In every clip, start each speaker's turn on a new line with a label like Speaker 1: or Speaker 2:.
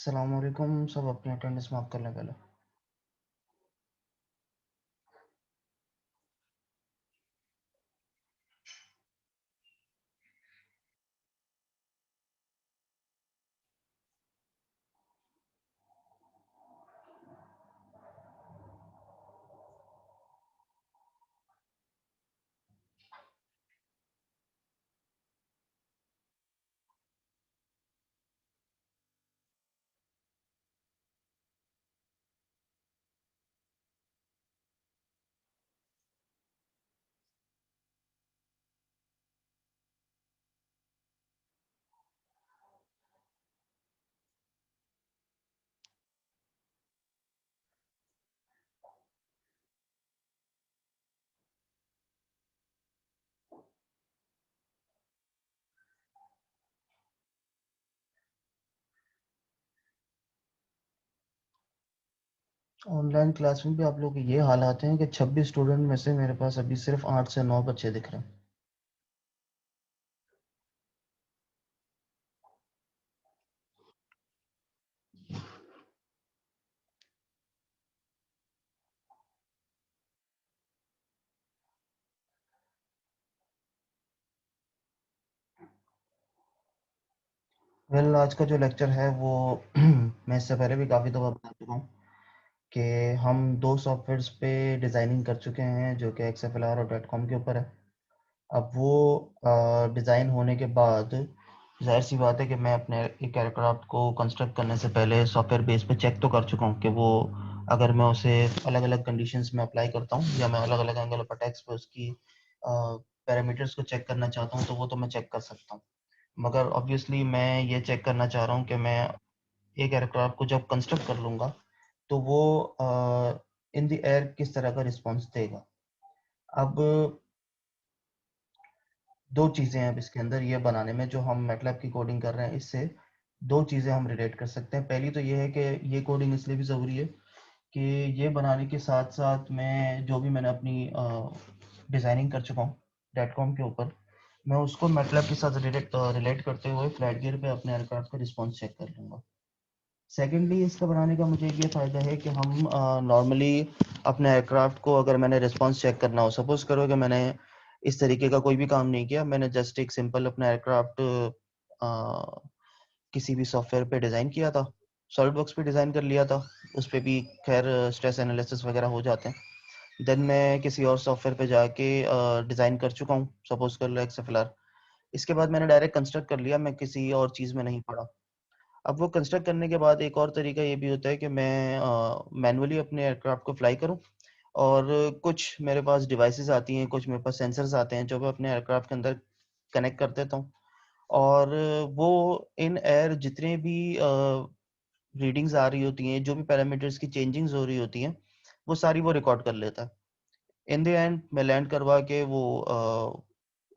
Speaker 1: अस्सलामुअलैकुम। सब अपनी अटेंडेंस मार्क कर लें पहले। ऑनलाइन क्लास में भी आप लोग के ये हालात हैं कि 26 स्टूडेंट में से मेरे पास अभी सिर्फ 8 से 9 बच्चे दिख रहे हैं। आज का जो लेक्चर है वो मैं इससे पहले भी काफ़ी दफ़ा बता चुका हूँ कि हम दो सॉफ्टवेयर्स पे डिज़ाइनिंग कर चुके हैं जो कि एक्सएफएलआर और डॉट कॉम के ऊपर है। अब वो डिज़ाइन होने के बाद ज़ाहिर सी बात है कि मैं अपने एक एयरक्राफ्ट को कंस्ट्रक्ट करने से पहले सॉफ्टवेयर बेस पे चेक तो कर चुका हूँ कि वो अगर मैं उसे अलग अलग कंडीशंस में अप्लाई करता हूँ या मैं अलग अलग एंगल ऑफ अटैक्स पे उसकी पैरामीटर्स को चेक करना चाहता हूँ तो वो तो मैं चेक कर सकता हूँ। मगर ऑब्वियसली मैं ये चेक करना चाह रहा हूँ कि मैं एक एयरक्राफ्ट को जब कंस्ट्रक्ट कर लूँगा तो वो इन द एयर किस तरह का रिस्पॉन्स देगा। अब दो चीज़ें हैं अब इसके अंदर ये बनाने में, जो हम मैटलैब की कोडिंग कर रहे हैं इससे दो चीज़ें हम रिलेट कर सकते हैं। पहली तो ये है कि ये कोडिंग इसलिए भी ज़रूरी है कि ये बनाने के साथ साथ मैं जो भी मैंने अपनी डिज़ाइनिंग कर चुका हूँ डॉट कॉम के ऊपर, मैं उसको मैटलैब के साथ रिलेट करते हुए फ्लैट गियर पे अपने एयरक्राफ्ट का रिस्पॉन्स चेक कर लूँगा। सेकेंडली इसका बनाने का मुझे ये फ़ायदा है कि हम नॉर्मली अपने एयरक्राफ्ट को अगर मैंने रिस्पॉन्स चेक करना हो, सपोज़ करो कि मैंने इस तरीके का कोई भी काम नहीं किया, मैंने जस्ट एक सिंपल अपना एयरक्राफ्ट किसी भी सॉफ्टवेयर पे डिज़ाइन किया था, सॉलिड वर्क्स पे डिज़ाइन कर लिया था, उस पे भी खैर स्ट्रेस एनालिसिस वगैरह हो जाते हैं। देन मैं किसी और सॉफ्टवेयर पे जाके डिज़ाइन कर चुका हूँ, सपोज़ कर लो एक्सएफएलआर। इसके बाद मैंने डायरेक्ट कंस्ट्रक्ट कर लिया, मैं किसी और चीज़ में नहीं पड़ा। अब वो कंस्ट्रक्ट करने के बाद एक और तरीका ये भी होता है कि मैं मैनुअली अपने एयरक्राफ्ट को फ्लाई करूँ और कुछ मेरे पास डिवाइसेस आती हैं, कुछ मेरे पास सेंसर्स आते हैं जो मैं अपने एयरक्राफ्ट के अंदर कनेक्ट कर देता हूँ और वो इन एयर जितने भी रीडिंग्स आ रही होती हैं, जो भी पैरामीटर्स की चेंजिंग्स हो रही होती हैं, वो सारी वो रिकॉर्ड कर लेता है। इन द एंड मैं लैंड करवा के वो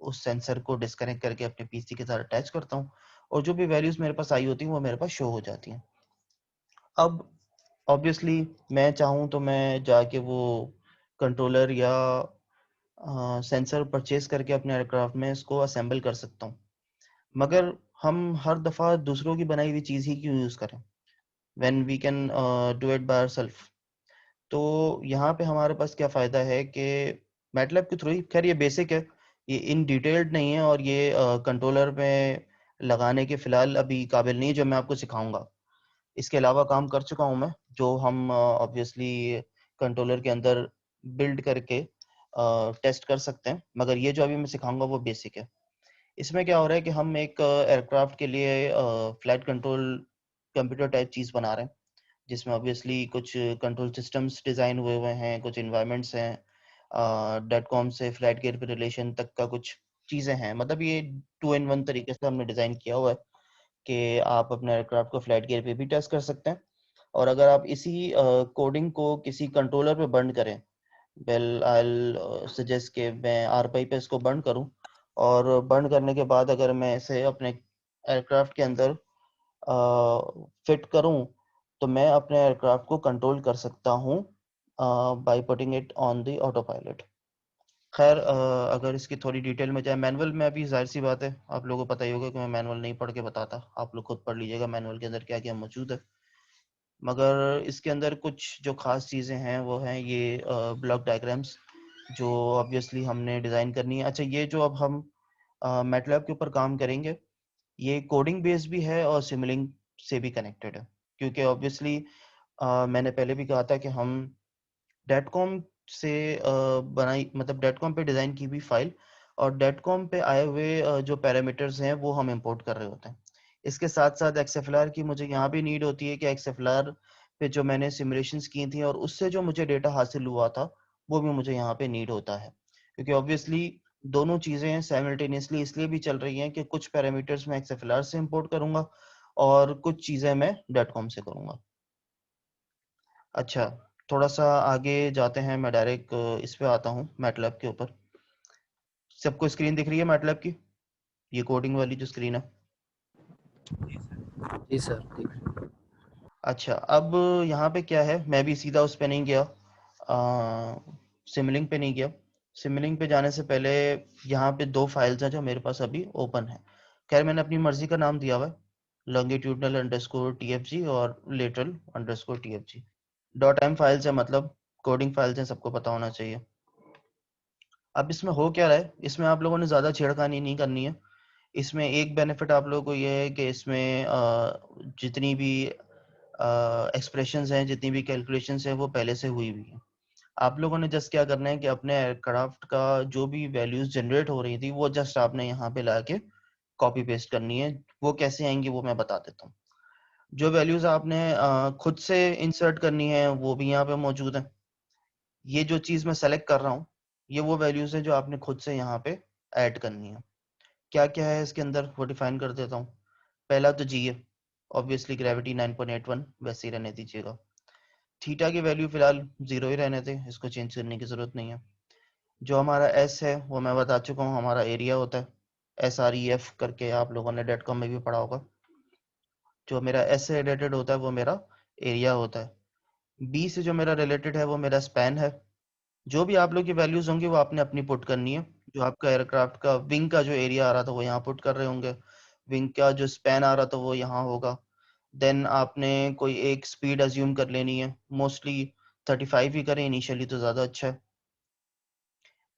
Speaker 1: उस सेंसर को डिस्कनेक्ट करके अपने पीसी के साथ अटैच करता हूँ और जो भी वैल्यूज मेरे पास आई होती हैं वो मेरे पास शो हो जाती हैं। अब ऑब्वियसली मैं चाहूँ तो मैं जाके वो कंट्रोलर या सेंसर परचेज करके अपने एयरक्राफ्ट में इसको असेंबल कर सकता हूँ, मगर हम हर दफ़ा दूसरों की बनाई हुई चीज़ ही क्यों यूज़ करें when we can do it by ourselves. तो यहाँ पे हमारे पास क्या फ़ायदा है कि मैटलैब के थ्रू ही, खैर ये बेसिक है, ये इन डिटेल्ड नहीं है और ये कंट्रोलर में लगाने के फ़िलहाल अभी काबिल नहीं है जो मैं आपको सिखाऊंगा। इसके अलावा काम कर चुका हूँ मैं, जो हम ऑब्वियसली कंट्रोलर के अंदर बिल्ड करके टेस्ट कर सकते हैं, मगर ये जो अभी मैं सिखाऊंगा वो बेसिक है। इसमें क्या हो रहा है कि हम एक एयरक्राफ्ट के लिए फ्लाइट कंट्रोल कंप्यूटर टाइप चीज़ बना रहे हैं, जिसमें ऑब्वियसली कुछ कंट्रोल सिस्टम्स डिज़ाइन हुए हुए हैं, कुछ इन्वायरमेंट्स हैं, डॉट कॉम से फ्लाइट गियर पे रिलेशन तक का कुछ चीज़ें हैं। मतलब ये टू इन वन तरीके से हमने डिज़ाइन किया हुआ है कि आप अपने एयरक्राफ्ट को फ्लाइट गियर पे भी टेस्ट कर सकते हैं। और अगर आप इसी कोडिंग को किसी कंट्रोलर पे बर्न करें, वेल आई विल सजेस्ट कि मैं आरपाई पे इसको बर्न करूं और बर्न करने के बाद अगर मैं इसे अपने एयरक्राफ्ट के अंदर फिट करूं तो मैं अपने एयरक्राफ्ट को कंट्रोल कर सकता हूं by putting it on the auto pilot. खैर अगर इसकी थोड़ी डिटेल में जाए, मैनुअल में अभी जाहिर सी बात है आप लोगों को पता ही होगा कि मैं मैनुअल नहीं पढ़ के बताता, आप लोग खुद पढ़ लीजिएगा मैनुअल के अंदर क्या क्या मौजूद है। मगर इसके अंदर कुछ जो खास चीज़ें हैं वो हैं ये ब्लॉक डायग्राम्स, जो ऑब्वियसली हमने डिज़ाइन करनी है। अच्छा, ये जो अब हम मैटलैब के ऊपर काम करेंगे, ये कोडिंग बेस्ड भी है और सिमुलिंग से भी कनेक्टेड है, क्योंकि ऑब्वियसली मैंने पहले भी कहा था कि हम डेटकॉम से बनाई, मतलब डेटकॉम पे डिज़ाइन की हुई फाइल और डेटकॉम पे आए हुए जो पैरामीटर्स हैं वो हम इंपोर्ट कर रहे होते हैं। इसके साथ साथ एक्सएफएलआर की मुझे यहाँ भी नीड होती है कि एक्सएफएलआर पे जो मैंने सिमुलेशंस की थी और उससे जो मुझे डेटा हासिल हुआ था वो भी मुझे यहाँ पे नीड होता है, क्योंकि ऑब्वियसली दोनों चीज़ें साइमल्टेनियसली इसलिए भी चल रही हैं कि कुछ पैरामीटर्स मैं एक्सएफएलआर से इंपोर्ट करूँगा और कुछ चीज़ें मैं डेटकॉम से करूँगा। अच्छा, थोड़ा-सा आगे जाते हैं, मैं डायरेक्ट इस पे आता हूँ मैटलैब के ऊपर। सबको स्क्रीन दिख रही है मैटलैब की? ये कोडिंग वाली जो स्क्रीन है।
Speaker 2: जी सर, ठीक है।
Speaker 1: अच्छा, अब यहाँ पे क्या है, मैं भी सीधा उस पे नहीं गया, सिमुलिंक पे नहीं गया। सिमुलिंक पे जाने से पहले यहाँ पे 2 फाइल्स हैं जो मेरे पास अभी ओपन है। खैर, मैंने अपनी मर्ज़ी का नाम दिया हुआ है, longitudinal_tfg और lateral_tfg। .m फाइल्स है, मतलब कोडिंग फाइल्स हैं, सबको पता होना चाहिए। अब इसमें हो क्या रहा है, इसमें आप लोगों ने ज़्यादा छेड़खानी नहीं करनी है। इसमें एक बेनिफिट आप लोगों को ये है कि इसमें जितनी भी एक्सप्रेशंस हैं, जितनी भी कैलकुलेशंस हैं, वो पहले से हुई हुई हैं। आप लोगों ने जस्ट क्या करना है कि अपने एयरक्राफ्ट का जो भी वैल्यूज जनरेट हो रही थी वो जस्ट आपने यहाँ पे ला के कॉपी पेस्ट करनी है। वो कैसे आएंगी वो मैं बता देता हूँ। जो वैल्यूज आपने खुद से इंसर्ट करनी है वो भी यहाँ पे मौजूद है। ये जो चीज़ मैं सेलेक्ट कर रहा हूँ ये वो वैल्यूज है जो आपने खुद से यहाँ पे ऐड करनी है। क्या क्या है इसके अंदर वो डिफाइन कर देता हूँ। पहला तो जी है, ऑब्वियसली ग्रेविटी 9.81 वैसे ही रहने दीजिएगा। थीटा की वैल्यू फिलहाल 0 ही रहने थे, इसको चेंज करने की जरूरत नहीं है। जो हमारा एस है वो मैं बता चुका हूँ, हमारा एरिया होता है, SREF करके आप लोगों ने डेटकॉम में भी पढ़ा होगा। जो मेरा एस से रिलेटेड होता है वो मेरा एरिया होता है। बी से जो मेरा रिलेटेड है वो मेरा स्पैन है। जो भी आप लोग की वैल्यूज होंगी वो आपने अपनी पुट करनी है। जो आपका एयरक्राफ्ट का विंग का जो एरिया आ रहा था वो यहाँ पुट कर रहे होंगे, विंग का जो स्पैन आ रहा था वो यहाँ होगा। देन आपने कोई एक स्पीड अज्यूम कर लेनी है, मोस्टली 35 ही करें इनिशियली तो ज़्यादा अच्छा है।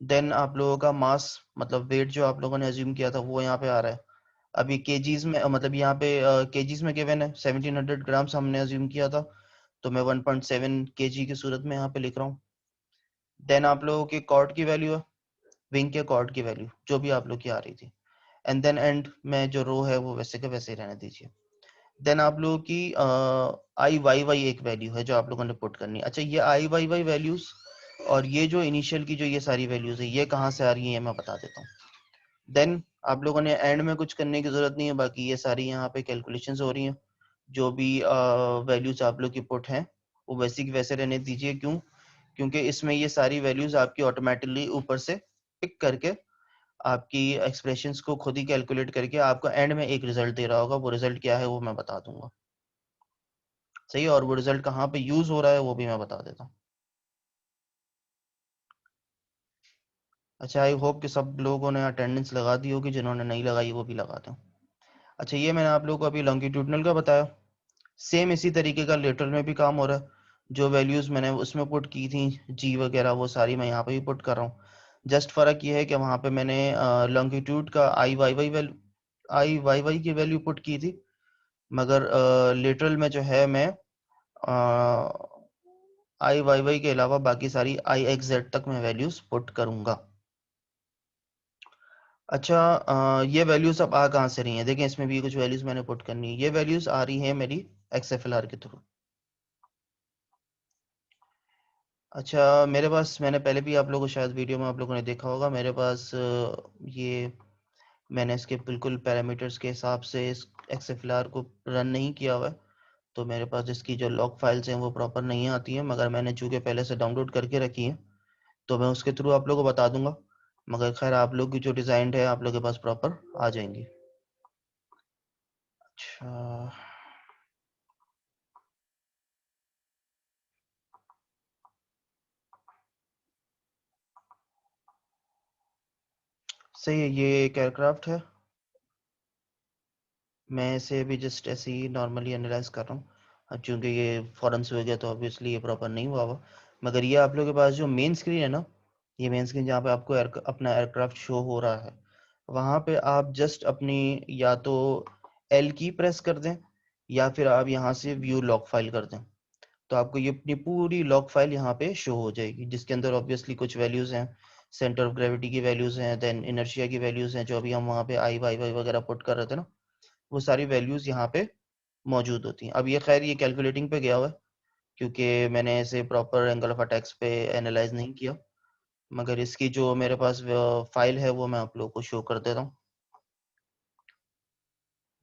Speaker 1: देन आप लोगों का मास, मतलब वेट जो आप लोगों ने अज्यूम किया था वो यहाँ पे आ रहा है। अभी केजीज में, मतलब यहाँ पे केजीज में गिवन है 1700 ग्राम्स हमने अज्यूम किया था, तो मैं 1.7 केजी की सूरत में यहाँ पे लिख रहा हूँ। देन आप लोगों की कॉर्ड की वैल्यू है, विंग के कॉर्ड की वैल्यू जो भी आप लोग की आ रही थी। एंड देन एंड में जो रो है वो वैसे के वैसे ही रहने दीजिए। देन आप लोगों की आई वाई वाई एक वैल्यू है जो आप लोगों ने पुट करनी है। अच्छा, ये आई वाई वाई वैल्यूज और ये जो इनिशियल की जो ये सारी वैल्यूज है ये कहाँ से आ रही है मैं बता देता हूँ। देन आप लोगों ने एंड में कुछ करने की जरूरत नहीं है, बाकी ये सारी यहाँ पे कैलकुलेशंस हो रही हैं। जो भी वैल्यूज आप लोग की पुट हैं वो वैसी की वैसे रहने दीजिए। क्यों? क्योंकि इसमें ये सारी वैल्यूज आपकी ऑटोमेटिकली ऊपर से पिक करके आपकी एक्सप्रेशंस को खुद ही कैलकुलेट करके आपको एंड में एक रिजल्ट दे रहा होगा। वो रिजल्ट क्या है वो मैं बता दूंगा, सही है? और वो रिजल्ट कहाँ पे यूज हो रहा है वो भी मैं बता देता हूँ। अच्छा, आई होप कि सब लोगों ने अटेंडेंस लगा दी होगी, जिन्होंने नहीं लगाई वो भी लगा दें। अच्छा, ये मैंने आप लोगों को अभी लॉन्गिट्यूडनल का बताया। सेम इसी तरीके का लेटरल में भी काम हो रहा है। जो वैल्यूज मैंने उसमें पुट की थी जी वगैरह वो सारी मैं यहाँ पे भी पुट कर रहा हूँ। जस्ट फर्क ये है कि वहाँ पे मैंने लॉन्गिट्यूड का आई वाई वाई की वैल्यू पुट की थी, मगर लेटरल में जो है मैं आई वाई वाई के अलावा बाकी सारी आई एक्स जेड तक मैं वैल्यूज पुट करूंगा। अच्छा, ये वैल्यूज अब आ कहाँ से रही हैं? देखें, इसमें भी कुछ वैल्यूज मैंने पुट करनी है। ये वैल्यूज आ रही हैं मेरी एक्सएफएलआर के थ्रू। अच्छा, मेरे पास, मैंने पहले भी आप लोगों को शायद वीडियो में आप लोगों ने देखा होगा, मेरे पास ये मैंने इसके बिल्कुल पैरामीटर्स के हिसाब से इस एक्सएफएलआर को रन नहीं किया हुआ है, तो मेरे पास इसकी जो लॉग फाइल्स हैं वो प्रॉपर नहीं आती हैं, मगर मैंने चूँकि पहले से डाउनलोड करके रखी हैं तो मैं उसके थ्रू आप लोगों को बता दूंगा। मगर खैर, आप लोग की जो डिज़ाइन है आप लोगों के पास प्रॉपर आ जाएंगी। अच्छा, सही है। ये एक एयरक्राफ्ट है, मैं इसे भी जस्ट ऐसे ही नॉर्मली एनालाइज कर रहा हूँ। चूंकि ये फॉरन से हो गया तो ऑब्वियसली ये प्रॉपर नहीं हुआ हुआ। मगर ये आप लोगों के पास जो मेन स्क्रीन है ना, ये मेन स्क्रीन जहाँ पे आपको अपना एयरक्राफ्ट शो हो रहा है, वहाँ पे आप जस्ट अपनी या तो एल की प्रेस कर दें या फिर आप यहाँ से व्यू लॉक फाइल कर दें, तो आपको ये अपनी पूरी लॉक फाइल यहाँ पे शो हो जाएगी, जिसके अंदर ऑब्वियसली कुछ वैल्यूज हैं, सेंटर ऑफ ग्रेविटी की वैल्यूज हैं, देन इनर्शिया की वैल्यूज हैं, जो अभी हम वहाँ पे आई वाई वाई वगैरह पुट कर रहे थे ना, वो सारी वैल्यूज यहाँ पे मौजूद होती हैं। अब ये खैर ये कैलकुलेटिंग पे गया हुआ है, क्योंकि मैंने इसे प्रॉपर एंगल ऑफ अटैक्स पे एनालाइज नहीं किया, मगर इसकी जो मेरे पास फाइल है वो मैं आप लोगों को शो कर देता हूँ।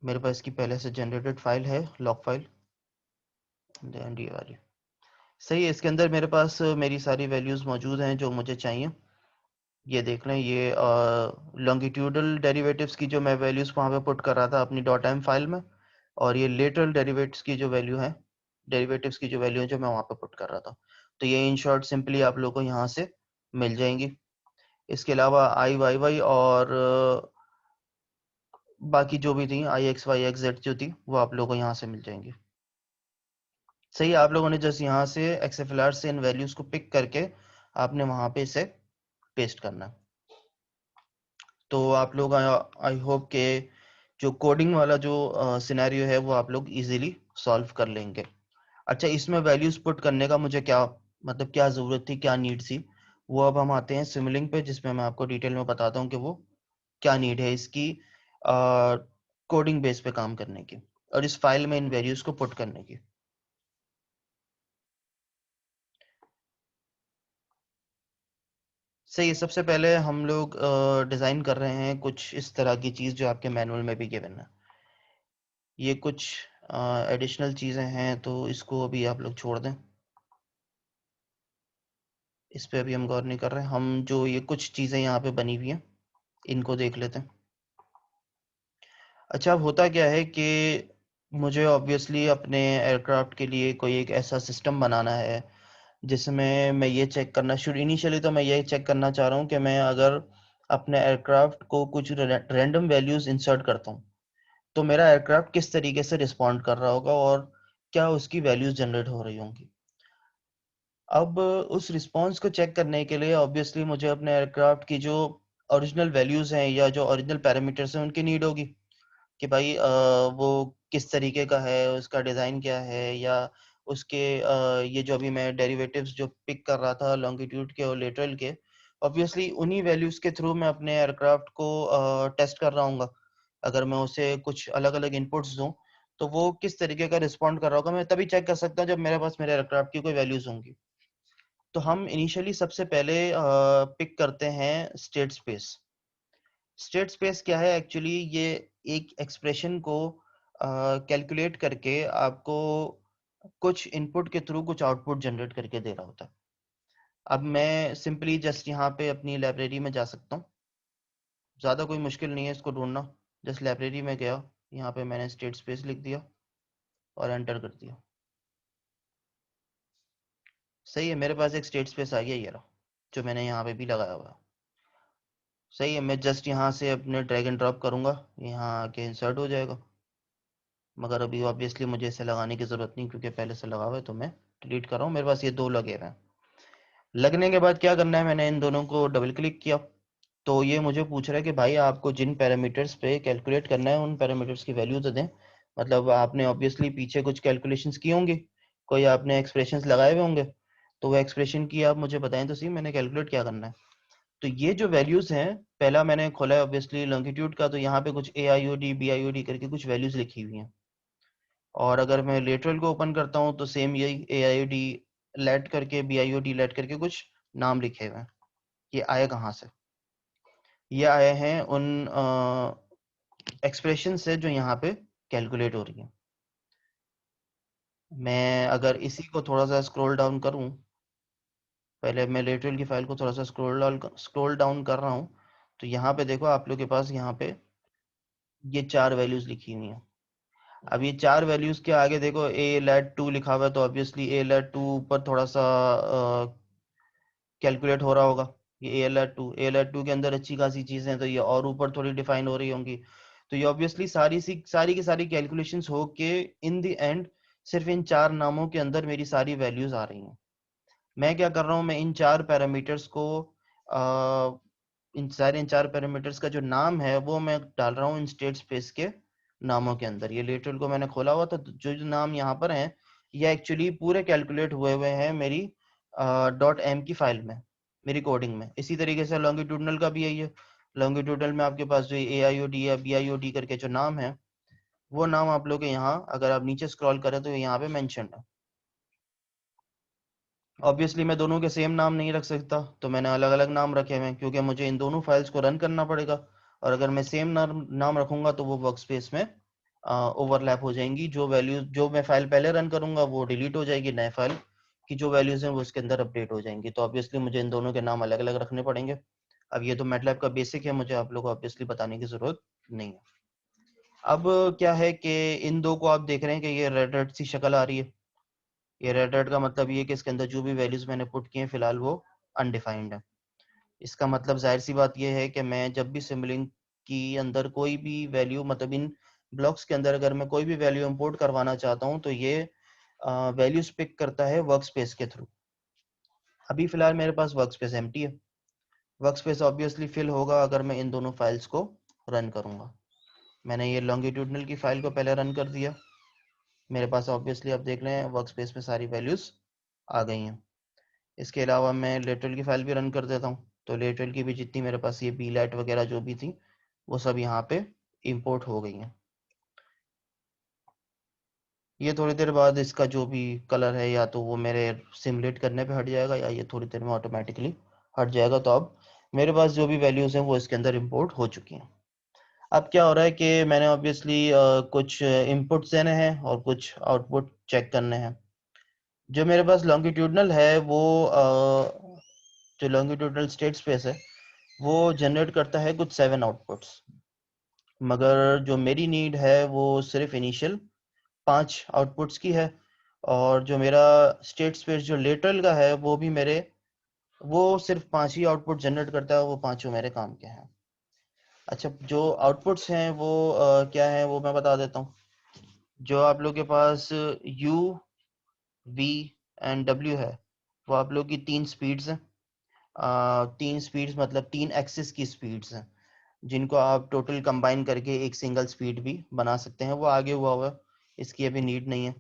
Speaker 1: मेरे पास इसकी पहले से जनरेटेड फाइल है, लॉक फाइल, ये वाली सही है। इसके अंदर मेरे पास मेरी सारी वैल्यूज मौजूद हैं जो मुझे चाहिए। ये देख लें, ये लॉन्गिट्यूडल डेरिवेटिव्स की जो मैं वैल्यूज वहाँ पे पुट कर रहा था अपनी डॉट एम फाइल में, और ये लेटरल डेरिवेटिव्स की जो वैल्यू है, डेरिवेटिव्स की जो वैल्यू है जो मैं वहाँ पे पुट कर रहा था, तो ये इन शॉर्ट सिंपली आप लोगों को यहाँ से मिल जाएंगी। इसके अलावा आई वाई वाई और बाकी जो भी थी आई एक्स वाई एक्स जेड जो थी वो आप लोगों को यहाँ से मिल जाएंगी। सही है, आप लोगों ने जस्ट यहाँ से एक्सएफएलआर से इन वैल्यूज को पिक करके आपने वहाँ पे इसे पेस्ट करना है। तो आप लोग आई होप के जो कोडिंग वाला जो सिनेरियो है वो आप लोग इजीली सॉल्व कर लेंगे। अच्छा, इसमें वैल्यूज पुट करने का मुझे क्या मतलब क्या जरूरत थी, क्या नीड थी, वो अब हम आते हैं सिमुलिंक पे, जिसमें मैं आपको डिटेल में बताता हूँ कि वो क्या नीड है इसकी कोडिंग बेस पे काम करने की और इस फाइल में इन वैल्यूज को पुट करने की। सही, सबसे पहले हम लोग डिजाइन कर रहे हैं कुछ इस तरह की चीज जो आपके मैनुअल में भी गिवन है। ये कुछ एडिशनल चीजें हैं तो इसको अभी आप लोग छोड़ दें, इस पे अभी हम गौर नहीं कर रहे हैं। हम जो ये कुछ चीजें यहाँ पे बनी हुई हैं इनको देख लेते हैं। अच्छा, अब होता क्या है कि मुझे ऑब्वियसली अपने एयरक्राफ्ट के लिए कोई एक ऐसा सिस्टम बनाना है जिसमें मैं ये चेक करना शुरू, इनिशियली तो मैं ये चेक करना चाह रहा हूँ कि मैं अगर अपने एयरक्राफ्ट को कुछ रैंडम वैल्यूज इंसर्ट करता हूँ तो मेरा एयरक्राफ्ट किस तरीके से रिस्पॉन्ड कर रहा होगा और क्या उसकी वैल्यूज जनरेट हो रही होंगी। अब उस रिस्पॉन्स को चेक करने के लिए ऑब्वियसली मुझे अपने एयरक्राफ्ट की जो ओरिजिनल वैल्यूज हैं या जो ओरिजिनल पैरामीटर्स हैं उनकी नीड होगी कि भाई वो किस तरीके का है, उसका डिज़ाइन क्या है, या उसके ये जो अभी मैं डेरिवेटिव्स जो पिक कर रहा था लॉन्गिट्यूड के और लेटरल के, ऑब्वियसली उन्हीं वैल्यूज के थ्रू मैं अपने एयरक्राफ्ट को टेस्ट कर रहा हूँ। अगर मैं उसे कुछ अलग अलग इनपुट्स दूं तो वो किस तरीके का रिस्पॉन्ड कर रहा होगा मैं तभी चेक कर सकता हूँ जब मेरे पास मेरे एयरक्राफ्ट की कोई वैल्यूज होंगी। तो हम इनिशियली सबसे पहले पिक करते हैं स्टेट स्पेस। स्टेट स्पेस क्या है एक्चुअली, ये एक एक्सप्रेशन को कैलकुलेट करके आपको कुछ इनपुट के थ्रू कुछ आउटपुट जनरेट करके दे रहा होता है। अब मैं सिंपली जस्ट यहाँ पे अपनी लाइब्रेरी में जा सकता हूँ, ज़्यादा कोई मुश्किल नहीं है इसको ढूंढना। जस्ट लाइब्रेरी में गया, यहाँ पे मैंने स्टेट स्पेस लिख दिया और एंटर कर दिया। सही है, मेरे पास एक स्टेट स्पेस आ गया ये रहा, जो मैंने यहाँ पे भी लगाया हुआ है। सही है, मैं जस्ट यहाँ से अपने ड्रैग एंड ड्रॉप करूंगा, यहाँ आके इंसर्ट हो जाएगा। मगर अभी ऑब्वियसली मुझे इसे लगाने की ज़रूरत नहीं क्योंकि पहले से लगा हुआ है, तो मैं डिलीट कर रहा हूँ। मेरे पास ये दो लगे हुए हैं। लगने के बाद क्या करना है, मैंने इन दोनों को डबल क्लिक किया तो ये मुझे पूछ रहा है कि भाई आपको जिन पैरामीटर्स पे कैलकुलेट करना है उन पैरामीटर्स की वैल्यू तो दें। मतलब आपने ऑब्वियसली पीछे कुछ कैलकुलेशंस की होंगी, कोई आपने एक्सप्रेशंस लगाए हुए होंगे, तो वो एक्सप्रेशन की आप मुझे बताएं तो सही, मैंने कैलकुलेट क्या करना है। तो ये जो वैल्यूज हैं, पहला मैंने खोला है ऑब्वियसली लॉन्गिट्यूड का, तो यहाँ पे कुछ AIOD BIOD करके कुछ वैल्यूज लिखी हुई हैं। और अगर मैं लेटरल को ओपन करता हूँ तो सेम यही AIOD लेट करके BIOD लेट करके कुछ नाम लिखे हुए हैं। ये आए कहाँ से, ये आए हैं उन एक्सप्रेशन से जो यहाँ पे कैलकुलेट हो रही है। मैं अगर इसी को थोड़ा सा स्क्रॉल डाउन करूँ, पहले मैं लेटरल की फाइल को थोड़ा सा स्क्रॉल डाउन कर रहा हूँ, तो यहाँ पे देखो आप लोग के पास यहाँ पे ये चार वैल्यूज लिखी हुई हैं। अब ये चार वैल्यूज के आगे देखो ए लेट 2 लिखा हुआ है, तो ऑब्वियसली ए लेट 2 ऊपर थोड़ा सा कैलकुलेट हो रहा होगा। ये ए लेट 2 के अंदर अच्छी खासी चीजें हैं, तो ये और ऊपर थोड़ी डिफाइन हो रही होंगी। तो ये ऑब्वियसली सारी की सारी कैलकुलेशंस हो के इन द एंड सिर्फ इन 4 नामों के अंदर मेरी सारी वैल्यूज आ रही हैं। मैं क्या कर रहा हूँ, मैं इन 4 पैरामीटर्स को इन 4 पैरामीटर्स का जो नाम है वो मैं डाल रहा हूँ इन स्टेट स्पेस के नामों के अंदर। ये लेटरल को मैंने खोला हुआ, तो जो जो नाम यहाँ पर हैं ये एक्चुअली पूरे कैलकुलेट हुए हुए हैं मेरी डॉट एम की फाइल में, मेरी कोडिंग में। इसी तरीके से लॉन्गिट्यूडनल का भी यही है। लॉन्गिट्यूडनल में आपके पास जो ए आई ओ डी या बी आई ओ डी करके जो नाम है, वो नाम आप लोग के यहाँ अगर आप नीचे स्क्रॉल करें तो यहाँ पे मेंशन है। ऑब्वियसली मैं दोनों के सेम नाम नहीं रख सकता, तो मैंने अलग अलग नाम रखे हुए हैं, क्योंकि मुझे इन दोनों फाइल्स को रन करना पड़ेगा। और अगर मैं सेम नाम रखूंगा तो वो वर्कस्पेस में ओवरलैप हो जाएंगी। जो वैल्यूज जो मैं फाइल पहले रन करूंगा वो डिलीट हो जाएगी, नए फाइल की जो वैल्यूज हैं वो उसके अंदर अपडेट हो जाएंगी। तो ऑब्वियसली मुझे इन दोनों के नाम अलग अलग रखने पड़ेंगे। अब ये तो मैटलैब का बेसिक है, मुझे आप लोग को ऑब्वियसली बताने की जरूरत नहीं है। अब क्या है कि इन दो को आप देख रहे हैं कि ये रेड रेड सी शक्ल आ रही है। ये रेड रेड का मतलब ये कि इसके अंदर जो भी वैल्यूज मैंने पुट किए हैं फिलहाल वो अनडिफाइंड है। इसका मतलब जाहिर सी बात ये है कि मैं जब भी सिमलिंक की अंदर कोई भी वैल्यू, मतलब इन ब्लॉक्स के अंदर अगर मैं कोई भी वैल्यू इंपोर्ट करवाना चाहता हूँ तो ये वैल्यूज पिक करता है वर्कस्पेस के थ्रू। अभी फिलहाल मेरे पास वर्कस्पेस एम्प्टी है। वर्कस्पेस ऑब्वियसली फिल होगा अगर मैं इन दोनों फाइल्स को रन करूंगा। मैंने ये लॉन्गिट्यूडनल की फाइल को पहले रन कर दिया। मेरे पास ऑब्वियसली आप देख रहे हैं वर्कस्पेस में सारी वैल्यूज आ गई हैं। इसके अलावा मैं लेटरल की फाइल भी रन कर देता हूँ, तो लेटरल की भी जितनी मेरे पास ये बीलैट वगैरह जो भी थी वो सब यहाँ पे इंपोर्ट हो गई हैं। ये थोड़ी देर बाद इसका जो भी कलर है या तो वो मेरे सिमुलेट करने पे हट जाएगा या ये थोड़ी देर में ऑटोमेटिकली हट जाएगा। तो अब मेरे पास जो भी वैल्यूज हैं वो इसके अंदर इंपोर्ट हो चुकी हैं। अब क्या हो रहा है कि मैंने ऑब्वियसली कुछ इनपुट्स देने हैं और कुछ आउटपुट चेक करने हैं। जो मेरे पास लॉन्गिट्यूडनल है वो जो लॉन्गिट्यूडनल स्टेट स्पेस है वो जनरेट करता है कुछ 7 आउटपुट्स, मगर जो मेरी नीड है वो सिर्फ इनिशियल 5 आउटपुट्स की है। और जो मेरा स्टेट स्पेस जो लेटरल का है वो भी मेरे वो सिर्फ 5 ही आउटपुट जनरेट करता है, वो पांचों मेरे काम के हैं। अच्छा, जो आउटपुट्स हैं वो क्या है वो मैं बता देता हूँ। जो आप लोग के पास U, V एंड W है, वो आप लोग की 3 स्पीड्स हैं। 3 स्पीड्स मतलब 3 एक्सिस की स्पीड्स हैं, जिनको आप टोटल कंबाइन करके एक सिंगल स्पीड भी बना सकते हैं। वो आगे हुआ है, इसकी अभी नीड नहीं है।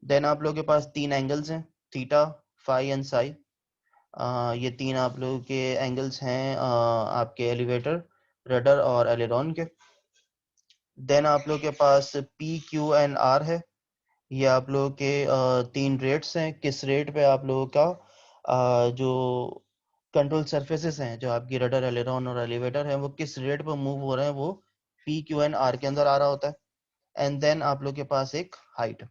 Speaker 1: देन आप लोगों के पास 3 एंगल्स हैं, थीटा, फाई एंड साई। ये 3 आप लोगों के एंगल्स हैं आपके एलिवेटर, रडर और एलेरॉन के। देन आप लोगों के पास पी, क्यू एंड आर है। ये आप लोगों के 3 रेट्स हैं, किस रेट पे आप लोगों का जो कंट्रोल सरफेसेस हैं, जो आपकी रडर, एलेरॉन और एलिवेटर है, वो किस रेट पर मूव हो रहे हैं, वो पी, क्यू एंड आर के अंदर आ रहा होता है। एंड देन आप लोग के पास एक हाइट।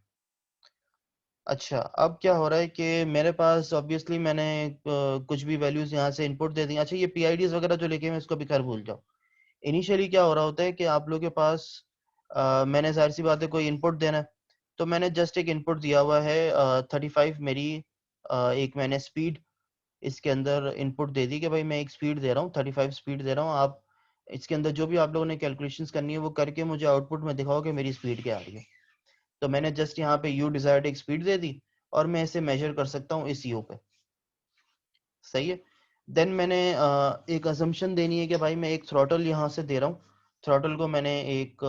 Speaker 1: अच्छा, अब क्या हो रहा है कि मेरे पास ऑब्वियसली मैंने कुछ भी वैल्यूज यहाँ से इनपुट दे दी। अच्छा, ये पीआईडीज वगैरह जो लेके मैं इसको भी खैर भूल जाऊँ। इनिशियली क्या हो रहा होता है कि आप लोग के पास मैंने जाहिर सी बात है कोई इनपुट देना है, तो मैंने जस्ट एक इनपुट दिया हुआ है 35 मेरी एक मैंने स्पीड इसके अंदर इनपुट दे दी कि भाई मैं एक स्पीड दे रहा हूँ, 35 स्पीड दे रहा हूँ। आप इसके अंदर जो भी आप लोगों ने कैलकुलेशंस करनी है वो करके मुझे आउटपुट में दिखाओ कि मेरी स्पीड क्या आ रही है। तो मैंने जस्ट यहाँ पे यू डिजायर्ड एक स्पीड दे दी और मैं इसे मेजर कर सकता हूँ इस यू पे। सही है। देन मैंने एक असम्पशन देनी है कि भाई मैं एक थ्रॉटल यहाँ से दे रहा हूँ। थ्रॉटल को मैंने एक